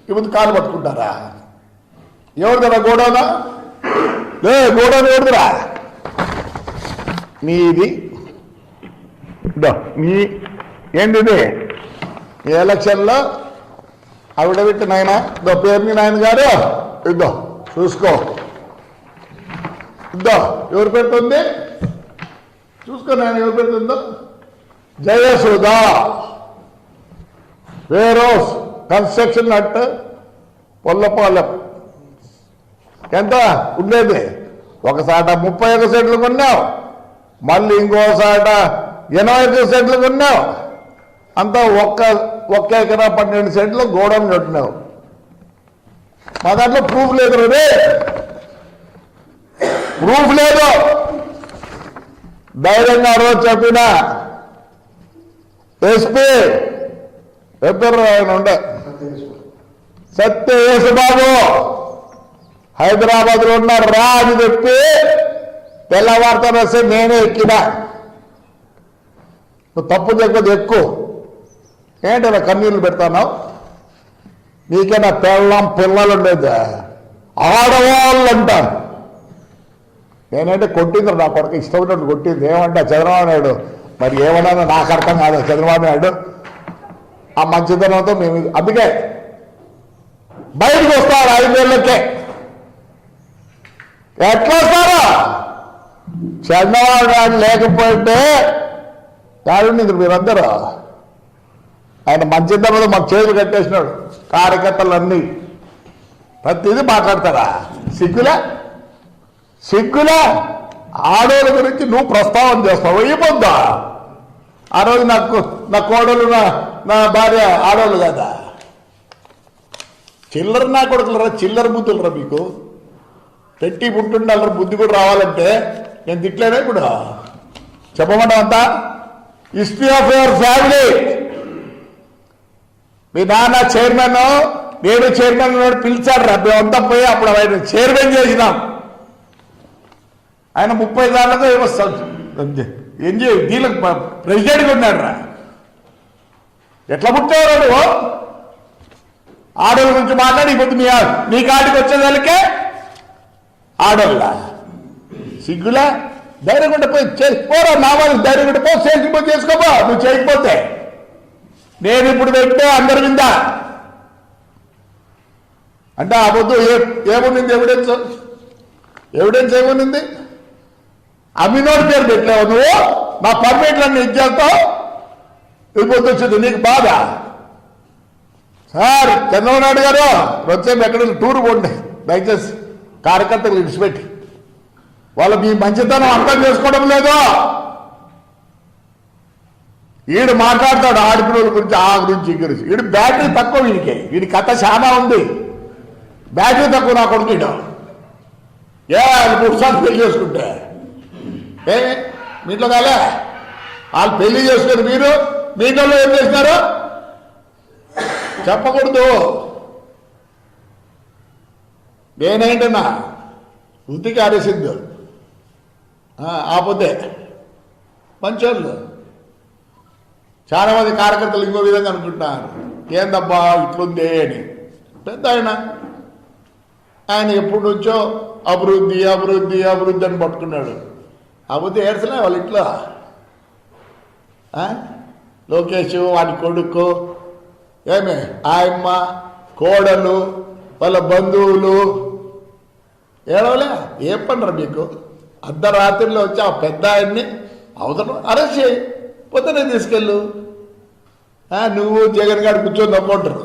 ఇప్పుడు కాలు పట్టుకుంటారా? ఎవరిదరా గోడౌనా? లే గోడౌన్ ఎవరిదిరా? నీది నీ ఏంటి ఇది? ఈ ఎలక్షన్లో ఆవిడబెట్టి నాయన ఇద్దో పేరుని నాయన గారు ఇద్దో చూసుకో, ఇద్దో ఎవరు పెడుతుంది చూసుకో నాయన, ఎవరు పెడుతుందో. జయసుధ వేరోస్ కన్స్ట్రక్షన్ అట్ పొల్లపాలెం. ఎంత ఉండేది? ఒకసాట 31 సెంట్లు కొన్నావు, మళ్ళీ ఇంకోసాట 85 సెంట్లు కొన్నావు. అంతా ఒక్క ఎకరా 12 సెంట్లు గోడౌన్ కట్టినావు. మా దాంట్లో ప్రూఫ్ లేదు రే, ప్రూఫ్ లేదు. ధైర్యంగా రోజు చెప్పిన ఎస్పీ పేపర్ ఆయన ఉండే సత్య యేసుబాబు హైదరాబాద్లో ఉన్నారు రా అని చెప్పి తెల్లవారితో వస్తే నేనే ఎక్కినా. నువ్వు తప్పు చెప్పదు ఎక్కువ ఏంటన్నా కన్నీళ్ళు పెడతావు? నీకైనా పిల్లలు ఉండేది, ఆడవాళ్ళు అంటాను. నేనంటే కొట్టింది నా కొడుకు, ఇష్టం ఉన్నట్టు కొట్టింది. ఏమంటా చంద్రబాబు నాయుడు మరి ఏమన్నా నాకు అర్థం కాదు. చంద్రబాబు నాయుడు ఆ మంచితనంతో మేము అందుకే బయటకు వస్తారు 5 ఏళ్ళకే. ఎట్లా వస్తారో చంద్రబాబు నాయుడు లేకపోతే కాదు మీరందరూ. ఆయన మంచితనంతో మాకు చేతులు కట్టేసినాడు. కార్యకర్తలన్నీ ప్రతిదీ మాట్లాడతారా? సిగ్గులా ఆడోళ్ళ గురించి నువ్వు ప్రస్తావన చేస్తావు. అయిపోద్దా? ఆ రోజు నా కోడలు నా భార్య ఆడోళ్ళు కదా. చిల్లర నా కొడుకులరా, చిల్లర బుద్ధులరా మీకు. పెట్టి పుట్టుండాలరా, బుద్ధి కూడా రావాలంటే. నేను తిట్లేనా ఇప్పుడు? చెప్పమంటా అంతా హిస్టరీ ఆఫ్ యువర్ ఫ్యామిలీ. మీ నాన్న చైర్మన్, నేను చైర్మన్ పిలిచాడు రా, మేమంతా పోయి అప్పుడు ఆయన చైర్మన్ చేసినాం. ఆయన 30 సార్లుగా దీనికి ప్రెసిడెంట్గా ఉన్నాడు రా. ఎట్లా పుట్టావు నువ్వు? ఆడోళ్ళ గురించి మాట్లాడి ఇప్పుడు నీ కాడికి వచ్చేదానికే ఆడోళ్ళ సిగ్గులా? ధైర్యం ఉంటే పోయి చేసుకోరా, నా వాళ్ళు ధైర్యం ఉంటే పో, సేల్స్ చేసుకోపో. నువ్వు చేయకపోతే నేను ఇప్పుడు పెట్టే అందరి మీద అంటే ఆ పొద్దు ఏముంది ఎవిడెన్స్ ఏముంది? అమ్మినోడి పేరు పెట్టలేవు నువ్వు. నా పర్మిట్లన్నీ ఇచ్చేస్తావు. ఈ పొద్దు వచ్చింది నీకు బాధ. సార్ చంద్రబాబు నాయుడు గారు వచ్చేపు ఎక్కడ టూర్ పోండి దయచేసి, కార్యకర్తలు విడిచిపెట్టి. వాళ్ళు మీ మంచితనం అర్థం చేసుకోవడం లేదు. వీడు మాట్లాడతాడు ఆడపిల్లల గురించి, ఆ గురించి, ఈ గురించి. వీడు బ్యాటరీ తక్కువ, వీడి కథ చాలా ఉంది. బ్యాటరీ తక్కువ నా కొడుకు. వీడు 3 సార్లు పెళ్లి చేసుకుంటే మీ ఇంట్లో కాలే? వాళ్ళు పెళ్లి చేసుకుని మీరు మీ ఇంట్లో ఏం చేసినారు చెప్పకూడదు. నేనేంటన్నా వృత్తికి ఆరేసింది ఆపోతే మంచోళ్ళు. చాలా మంది కార్యకర్తలు ఇంకో విధంగా అనుకుంటున్నారు, ఏందబ్బా ఇట్లుందే అని. పెద్ద ఆయన ఎప్పటి నుంచో అభివృద్ధి అభివృద్ధి అభివృద్ధి అని పట్టుకున్నాడు. అభివృద్ధి ఏడ్చలే వాళ్ళ ఇంట్లో. లోకేష్ వాడి కొడుకు ఏమే ఆయమ్మ కోడలు వాళ్ళ బంధువులు ఏడవలే. ఏం పనరు మీకు? అర్ధరాత్రిలో వచ్చి ఆ పెద్ద ఆయన్ని అవసరం అరెస్ట్ చేయి, పొద్దునే తీసుకెళ్ళు. నువ్వు జగన్ గారు కూర్చొని నమ్మంటారు.